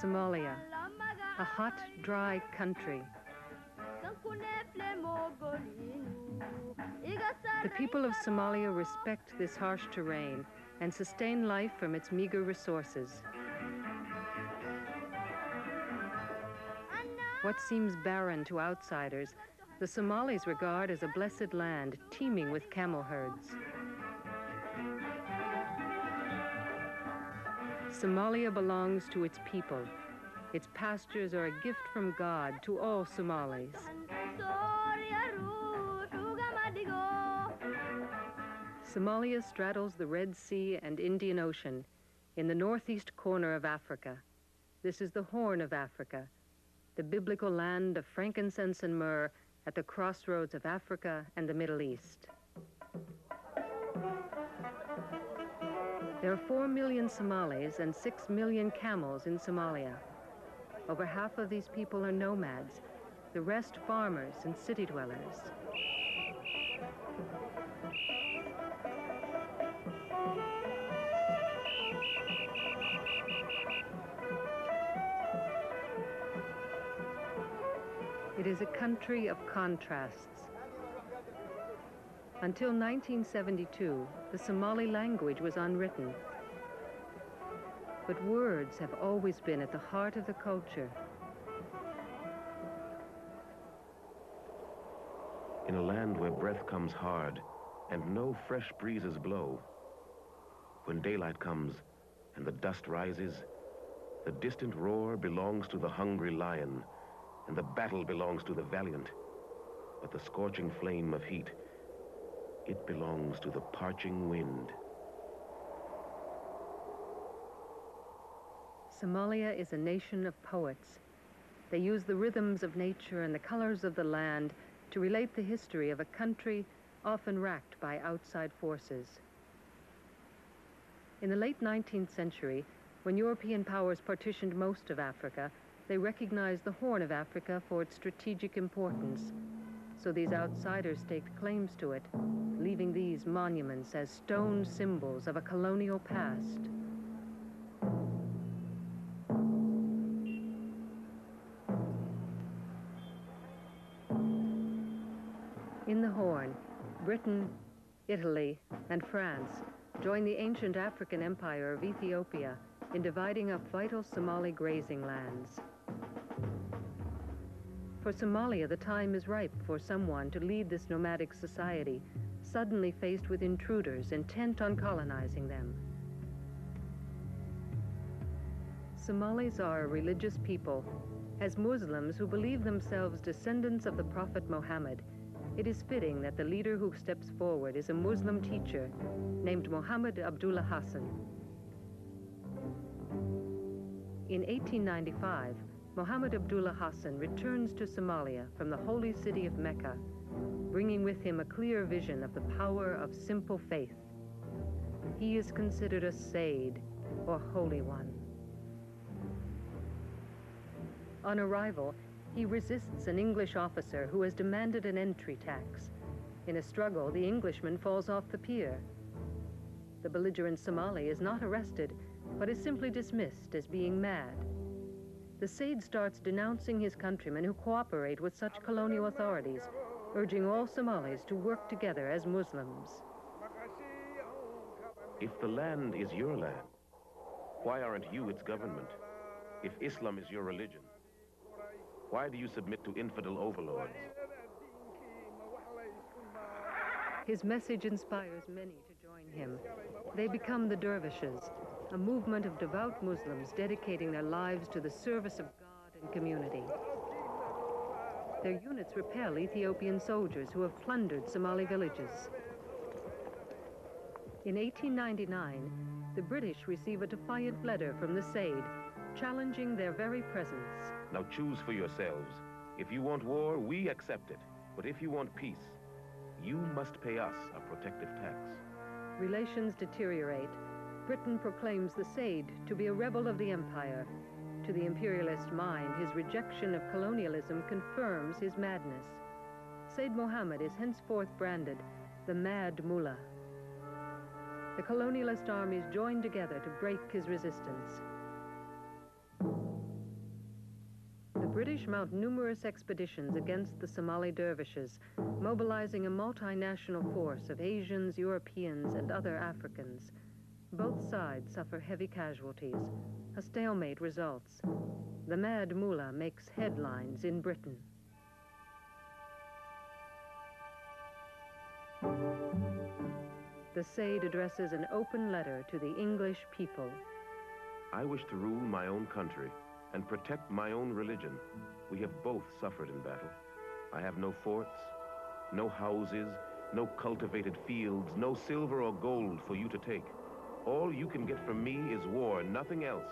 Somalia, a hot, dry country. The people of Somalia respect this harsh terrain and sustain life from its meager resources. What seems barren to outsiders, the Somalis regard as a blessed land teeming with camel herds. Somalia belongs to its people. Its pastures are a gift from God to all Somalis. Somalia straddles the Red Sea and Indian Ocean in the northeast corner of Africa. This is the Horn of Africa, the biblical land of frankincense and myrrh at the crossroads of Africa and the Middle East. There are 4 million Somalis and 6 million camels in Somalia. Over half of these people are nomads, the rest farmers and city dwellers. It is a country of contrasts. Until 1972, the Somali language was unwritten. But words have always been at the heart of the culture. In a land where breath comes hard and no fresh breezes blow, when daylight comes and the dust rises, the distant roar belongs to the hungry lion, and the battle belongs to the valiant. But the scorching flame of heat, it belongs to the parching wind. Somalia is a nation of poets. They use the rhythms of nature and the colors of the land to relate the history of a country often racked by outside forces. In the late 19th century, when European powers partitioned most of Africa, they recognized the Horn of Africa for its strategic importance. So these outsiders staked claims to it, leaving these monuments as stone symbols of a colonial past. In the Horn, Britain, Italy, and France joined the ancient African empire of Ethiopia in dividing up vital Somali grazing lands. For Somalia, the time is ripe for someone to lead this nomadic society, suddenly faced with intruders intent on colonizing them. Somalis are a religious people. As Muslims who believe themselves descendants of the Prophet Muhammad, it is fitting that the leader who steps forward is a Muslim teacher named Muhammad Abdullah Hassan. In 1895, Muhammad Abdullah Hassan returns to Somalia from the holy city of Mecca, bringing with him a clear vision of the power of simple faith. He is considered a Sayyid, or Holy One. On arrival, he resists an English officer who has demanded an entry tax. In a struggle, the Englishman falls off the pier. The belligerent Somali is not arrested, but is simply dismissed as being mad. The Sayyid starts denouncing his countrymen who cooperate with such colonial authorities, urging all Somalis to work together as Muslims. If the land is your land, why aren't you its government? If Islam is your religion, why do you submit to infidel overlords? His message inspires many to join him. They become the dervishes, a movement of devout Muslims dedicating their lives to the service of God and community. Their units repel Ethiopian soldiers who have plundered Somali villages. In 1899, the British receive a defiant letter from the Sayyid, challenging their very presence. Now choose for yourselves. If you want war, we accept it. But if you want peace, you must pay us a protective tax. Relations deteriorate. Britain proclaims the Sayyid to be a rebel of the empire. To the imperialist mind, his rejection of colonialism confirms his madness. Sayyid Mohammed is henceforth branded the Mad Mullah. The colonialist armies join together to break his resistance. British mount numerous expeditions against the Somali dervishes, mobilizing a multinational force of Asians, Europeans, and other Africans. Both sides suffer heavy casualties. A stalemate results. The Mad Mullah makes headlines in Britain. The Said addresses an open letter to the English people. I wish to rule my own country and protect my own religion. We have both suffered in battle. I have no forts, no houses, no cultivated fields, no silver or gold for you to take. All you can get from me is war, nothing else.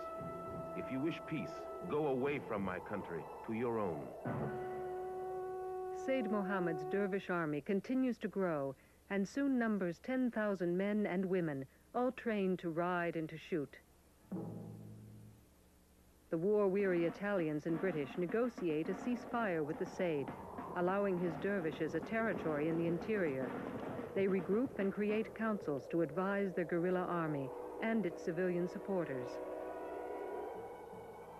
If you wish peace, go away from my country to your own. Said Mohammed's dervish army continues to grow and soon numbers 10,000 men and women, all trained to ride and to shoot. The war-weary Italians and British negotiate a ceasefire with the Said, allowing his dervishes a territory in the interior. They regroup and create councils to advise their guerrilla army and its civilian supporters.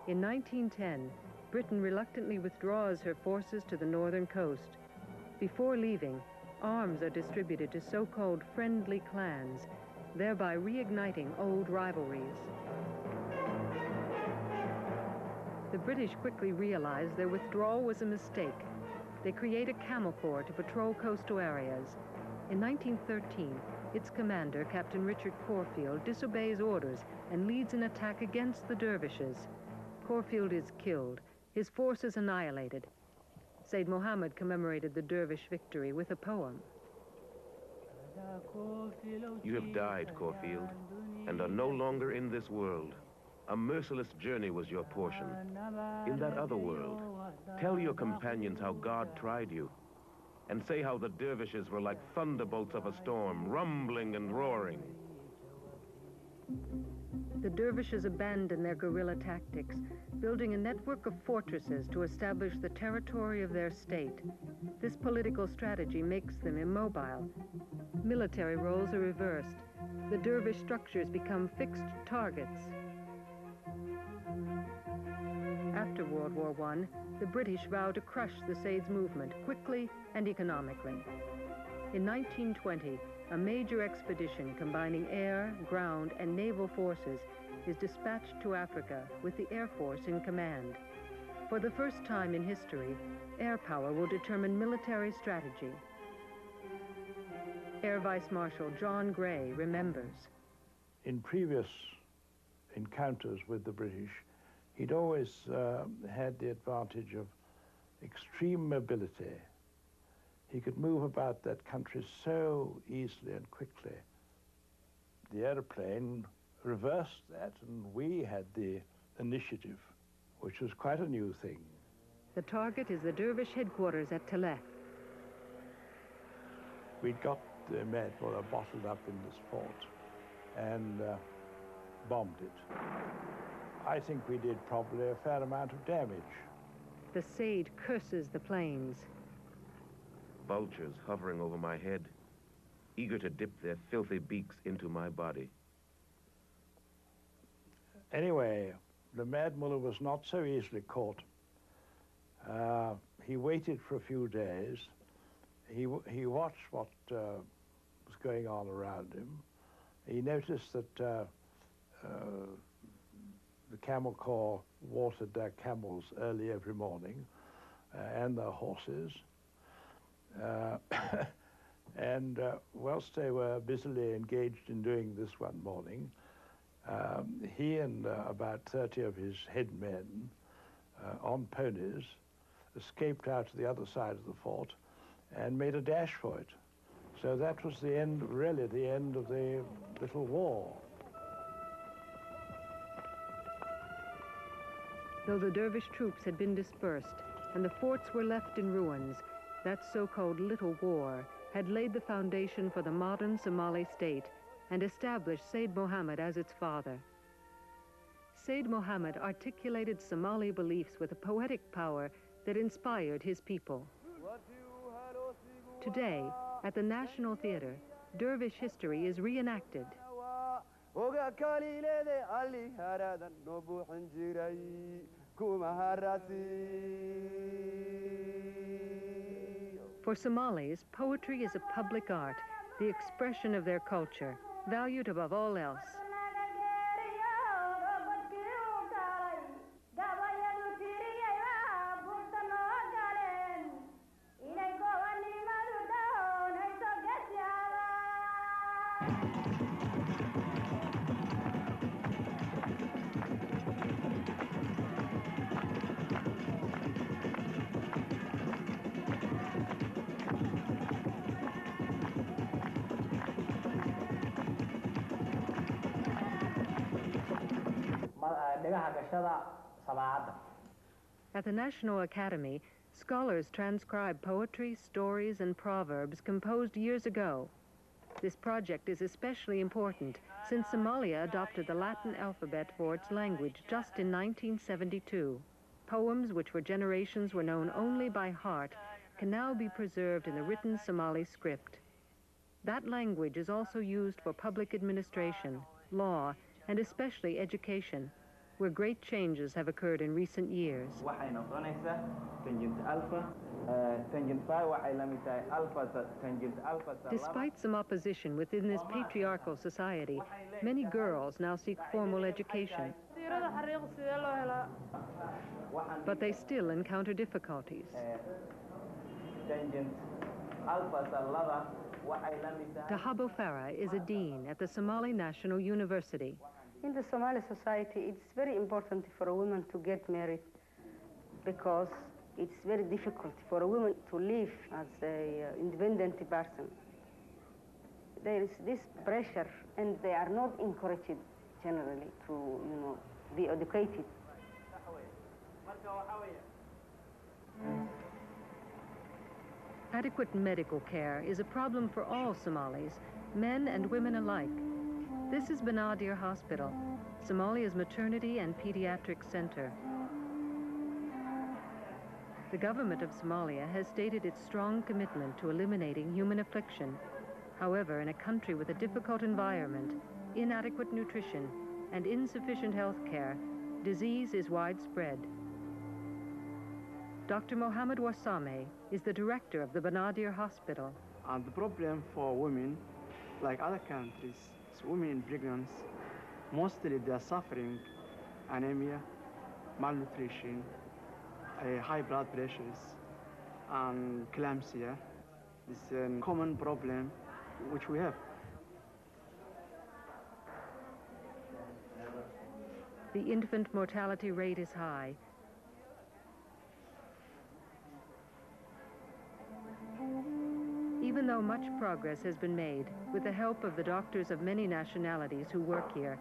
In 1910, Britain reluctantly withdraws her forces to the northern coast. Before leaving, arms are distributed to so-called friendly clans, thereby reigniting old rivalries. The British quickly realize their withdrawal was a mistake. They create a camel corps to patrol coastal areas. In 1913, its commander, Captain Richard Corfield, disobeys orders and leads an attack against the dervishes. Corfield is killed, his forces annihilated. Said Mohammed commemorated the dervish victory with a poem. You have died, Corfield, and are no longer in this world. A merciless journey was your portion. In that other world, tell your companions how God tried you, and say how the dervishes were like thunderbolts of a storm, rumbling and roaring. The dervishes abandon their guerrilla tactics, building a network of fortresses to establish the territory of their state. This political strategy makes them immobile. Military roles are reversed. The dervish structures become fixed targets. After World War I, the British vow to crush the Said's movement quickly and economically. In 1920, a major expedition combining air, ground, and naval forces is dispatched to Africa with the Air Force in command. For the first time in history, air power will determine military strategy. Air Vice Marshal John Gray remembers. In previous encounters with the British, he'd always had the advantage of extreme mobility. He could move about that country so easily and quickly. The airplane reversed that, and we had the initiative, which was quite a new thing. The target is the dervish headquarters at Taleh. We'd got the Mad Mullah bottled up in this fort and bombed it. I think we did probably a fair amount of damage. The Said curses the planes. Vultures hovering over my head, eager to dip their filthy beaks into my body. Anyway, the Mad Mullah was not so easily caught. He waited for a few days. He watched what was going on around him. He noticed that the Camel Corps watered their camels early every morning, and their horses. And whilst they were busily engaged in doing this one morning, he and about 30 of his head men on ponies escaped out to the other side of the fort and made a dash for it. So that was the end, really the end of the little war. Though the dervish troops had been dispersed and the forts were left in ruins, that so-called Little War had laid the foundation for the modern Somali state and established Said Mohammed as its father. Said Mohammed articulated Somali beliefs with a poetic power that inspired his people. Today, at the National Theatre, dervish history is reenacted. oga kaliilede alli haradan noo buuxin jiray kuma harasi. For Somalis, poetry is a public art, the expression of their culture, valued above all else. At the National Academy, scholars transcribe poetry, stories, and proverbs composed years ago. This project is especially important since Somalia adopted the Latin alphabet for its language just in 1972. Poems which for generations were known only by heart can now be preserved in the written Somali script. That language is also used for public administration, law, and especially education, where great changes have occurred in recent years. Despite some opposition within this patriarchal society, many girls now seek formal education. But they still encounter difficulties. Dahabo Farah is a dean at the Somali National University. In the Somali society, it's very important for a woman to get married because it's very difficult for a woman to live as an independent person. There is this pressure, and they are not encouraged generally to, be educated. Adequate medical care is a problem for all Somalis, men and women alike. This is Benadir Hospital, Somalia's maternity and pediatric center. The government of Somalia has stated its strong commitment to eliminating human affliction. However, in a country with a difficult environment, inadequate nutrition, and insufficient health care, disease is widespread. Dr. Mohammed Warsame is the director of the Benadir Hospital. And the problem for women, like other countries, is women in pregnancy, mostly they are suffering anemia, malnutrition, high blood pressures, and eclampsia. It's a common problem which we have. The infant mortality rate is high. Even though much progress has been made with the help of the doctors of many nationalities who work here,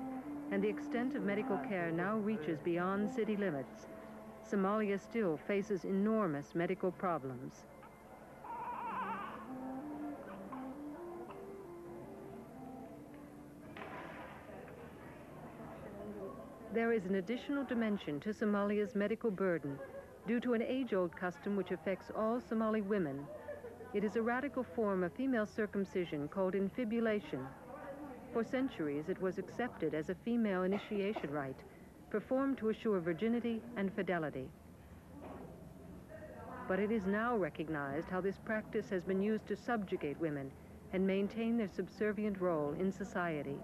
and the extent of medical care now reaches beyond city limits, Somalia still faces enormous medical problems. There is an additional dimension to Somalia's medical burden due to an age-old custom which affects all Somali women. It is a radical form of female circumcision called infibulation. For centuries, it was accepted as a female initiation rite, performed to assure virginity and fidelity. But it is now recognized how this practice has been used to subjugate women and maintain their subservient role in society.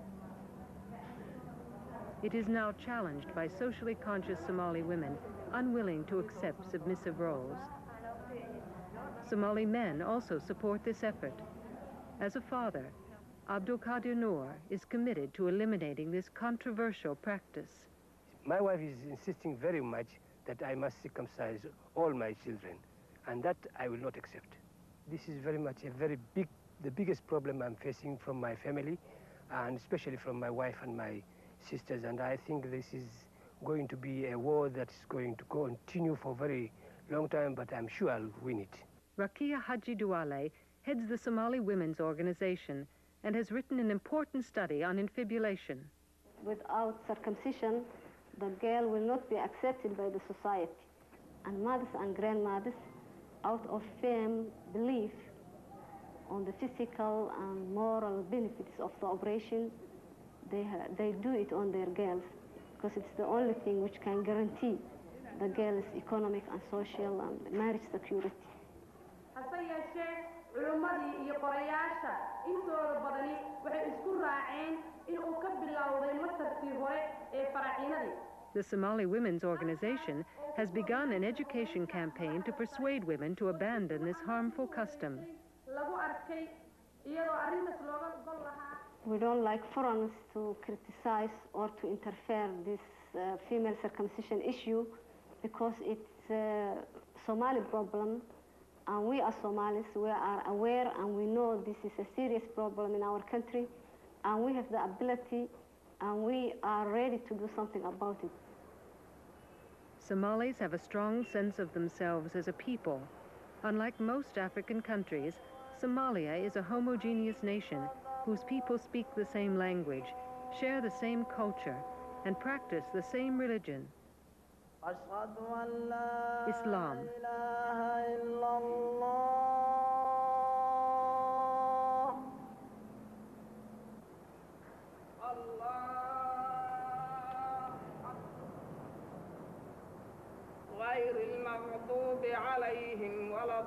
It is now challenged by socially conscious Somali women unwilling to accept submissive roles. Somali men also support this effort. As a father, Abdul Qadir Noor is committed to eliminating this controversial practice. My wife is insisting very much that I must circumcise all my children, and that I will not accept. This is very much the biggest problem I'm facing from my family, and especially from my wife and my sisters, and I think this is going to be a war that's going to continue for a very long time, but I'm sure I'll win it. Rakia Haji Duale heads the Somali Women's Organization and has written an important study on infibulation. Without circumcision, the girl will not be accepted by the society. And mothers and grandmothers, out of firm belief on the physical and moral benefits of the operation, they do it on their girls because it's the only thing which can guarantee the girls' economic and social and marriage security. hase yeeshee culummadii iyo qorayaasha intooda badani waxay isku raaceen in uu ka bilowday masarkii hore ee faraciinadii. The Somali Women's Organization has begun an education campaign to persuade women to abandon this harmful custom. Lagu arkay iyadoo arrintaas looga gol lahaa. We don't like foreigners to criticize or to interfere this female circumcision issue because it's a Somali problem, and we as Somalis, we are aware and we know this is a serious problem in our country, and we have the ability and we are ready to do something about it. Somalis have a strong sense of themselves as a people. Unlike most African countries, Somalia is a homogeneous nation whose people speak the same language, share the same culture, and practice the same religion, Islam. غير المغضوب عليهم ولا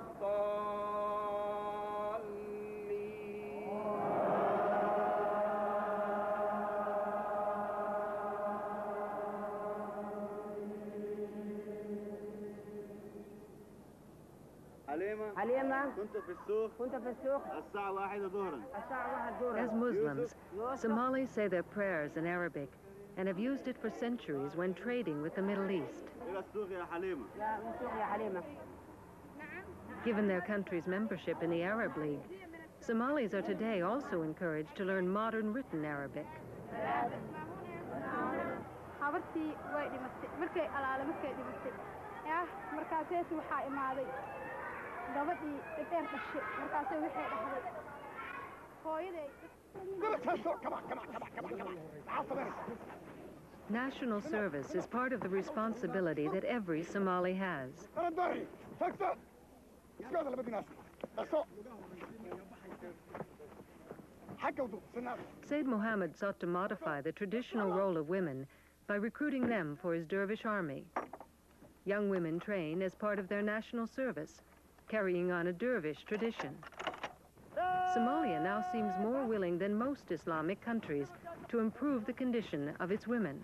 حليمة كنت في السوق الساعة 1 ظهرا. As Muslims, Somalis say their prayers in Arabic and have used it for centuries when trading with the Middle East. إلى السوق يا حليمة. يا حليمة. Given their country's membership in the Arab League, Somalis are today also encouraged to learn modern written Arabic. habartii way dhimatay markay dhimatay markaaseetu waxaa imaaday gabadhii dheer dhashay markaasay waxay dhahday hooyaday. National service is part of the responsibility that every Somali has. Said Mohammed sought to modify the traditional role of women by recruiting them for his dervish army. Young women train as part of their national service, carrying on a dervish tradition. Somalia now seems more willing than most Islamic countries to improve the condition of its women.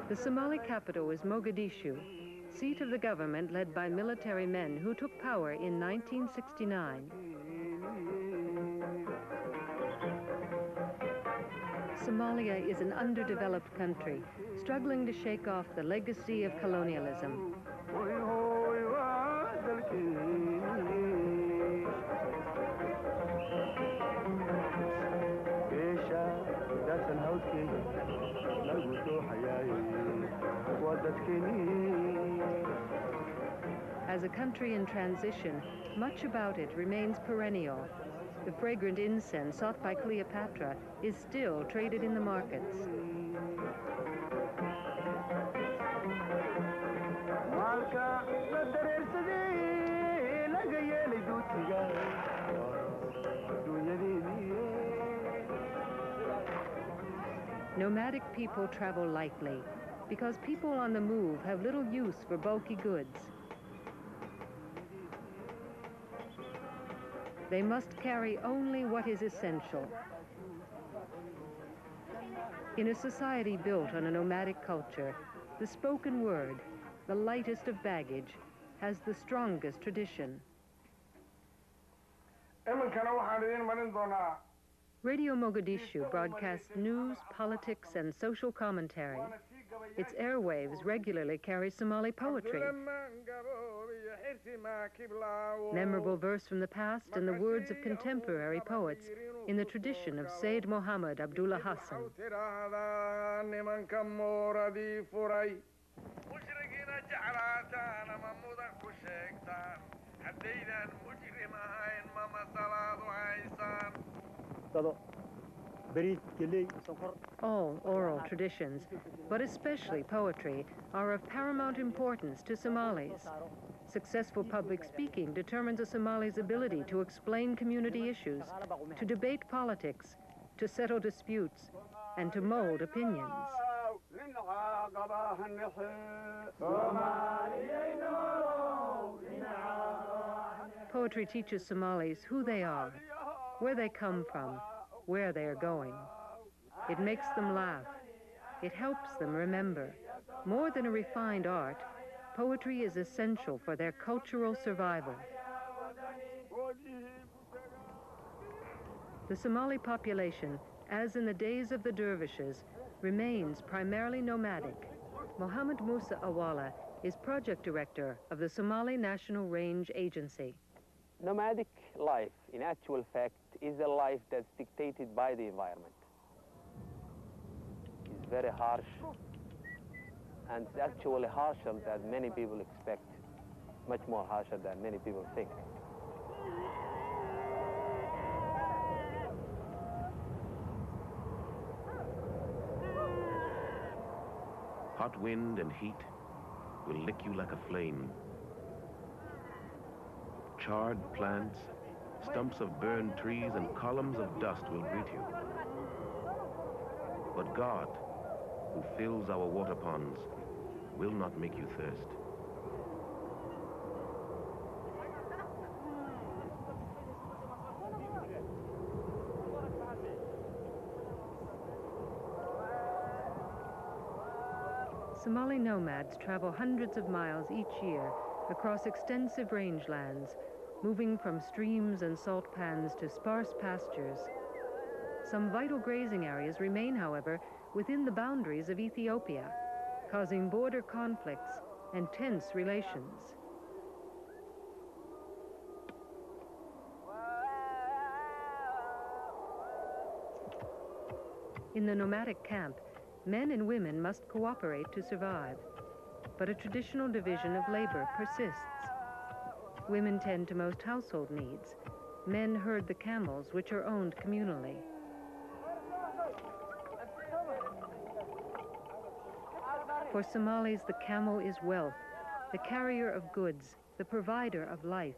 The Somali capital is Mogadishu, seat of the government led by military men who took power in 1969. Somalia is an underdeveloped country, struggling to shake off the legacy of colonialism. As a country in transition, much about it remains perennial. The fragrant incense sought by Cleopatra is still traded in the markets. Nomadic people travel lightly because people on the move have little use for bulky goods. They must carry only what is essential. In a society built on a nomadic culture, the spoken word, the lightest of baggage, has the strongest tradition. Radio Mogadishu broadcasts news, politics, and social commentary. Its airwaves regularly carry Somali poetry. Memorable verse from the past and the words of contemporary poets in the tradition of Sayyid Muhammad Abdullah Hassan. All oral traditions, but especially poetry, are of paramount importance to Somalis. Successful public speaking determines a Somali's ability to explain community issues, to debate politics, to settle disputes, and to mold opinions. Poetry teaches Somalis who they are, where they come from, where they are going. It makes them laugh. It helps them remember. More than a refined art, poetry is essential for their cultural survival. The Somali population, as in the days of the dervishes, remains primarily nomadic. Mohammed Musa Awala is project director of the Somali National Range Agency. Nomadic life, in actual fact, is a life that's dictated by the environment. It's very harsh, and it's actually harsher than many people expect, much more harsher than many people think. Hot wind and heat will lick you like a flame. Charred plants, stumps of burned trees, and columns of dust will greet you. But God, who fills our water ponds, will not make you thirst. Somali nomads travel hundreds of miles each year across extensive rangelands, moving from streams and salt pans to sparse pastures. Some vital grazing areas remain, however, within the boundaries of Ethiopia, causing border conflicts and tense relations. In the nomadic camp, men and women must cooperate to survive, but a traditional division of labor persists. Women tend to most household needs. Men herd the camels, which are owned communally. For Somalis, the camel is wealth, the carrier of goods, the provider of life.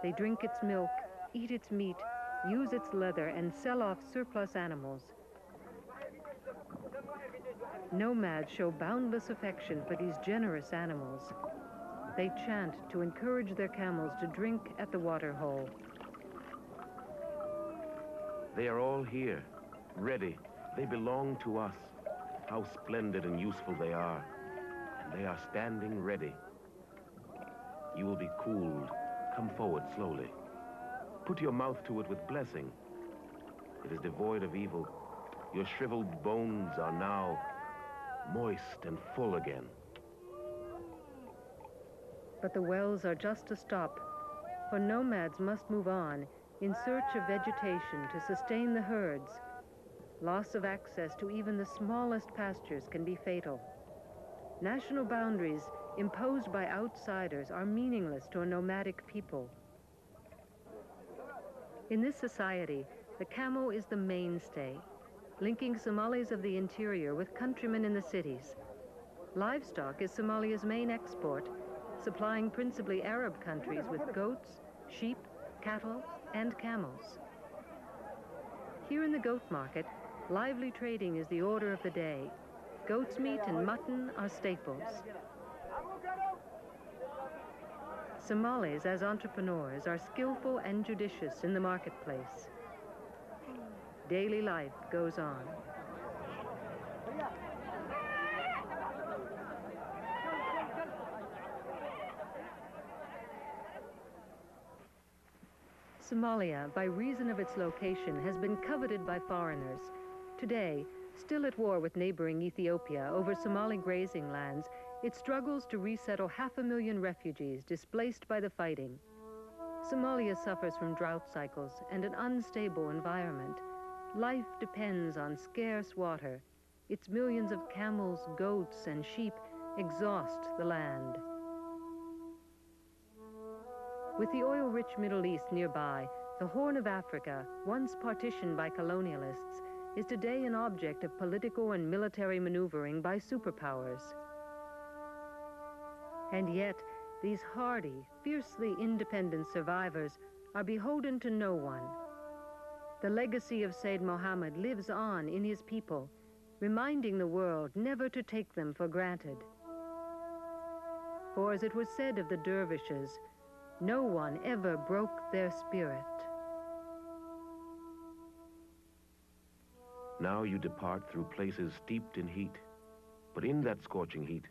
They drink its milk, eat its meat, use its leather, and sell off surplus animals. Nomads show boundless affection for these generous animals. They chant to encourage their camels to drink at the water hole. They are all here, ready. They belong to us. How splendid and useful they are. And they are standing ready. You will be cooled. Come forward slowly. Put your mouth to it with blessing. It is devoid of evil. Your shriveled bones are now moist and full again. But the wells are just a stop, for nomads must move on in search of vegetation to sustain the herds. Loss of access to even the smallest pastures can be fatal. National boundaries imposed by outsiders are meaningless to a nomadic people. In this society, the camel is the mainstay, linking Somalis of the interior with countrymen in the cities. Livestock is Somalia's main export, supplying principally Arab countries with goats, sheep, cattle, and camels. Here in the goat market, lively trading is the order of the day. Goat's meat and mutton are staples. Somalis, as entrepreneurs, are skillful and judicious in the marketplace. Daily life goes on. Somalia, by reason of its location, has been coveted by foreigners. Today, still at war with neighboring Ethiopia over Somali grazing lands, it struggles to resettle 500,000 refugees displaced by the fighting. Somalia suffers from drought cycles and an unstable environment. Life depends on scarce water. Its millions of camels, goats, and sheep exhaust the land. With the oil-rich Middle East nearby, the Horn of Africa, once partitioned by colonialists, is today an object of political and military maneuvering by superpowers. And yet, these hardy, fiercely independent survivors are beholden to no one. The legacy of Sayyid Muhammad lives on in his people, reminding the world never to take them for granted. For as it was said of the dervishes, no one ever broke their spirit. Now you depart through places steeped in heat, but in that scorching heat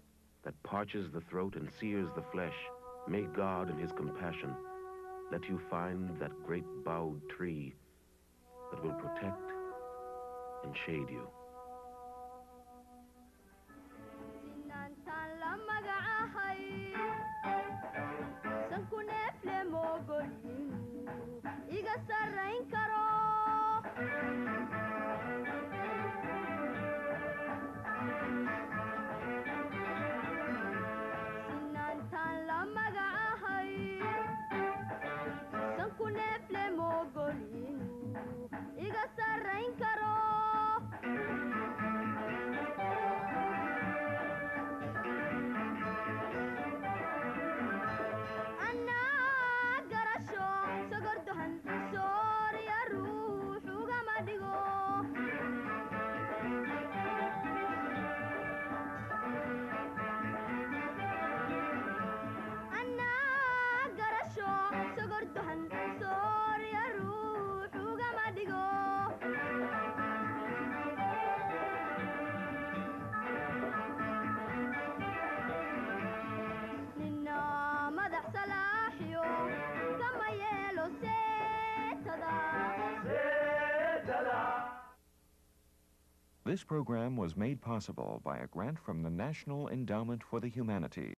that parches the throat and sears the flesh, may God in his compassion let you find that great bowed tree that will protect and shade you. This program was made possible by a grant from the National Endowment for the Humanities.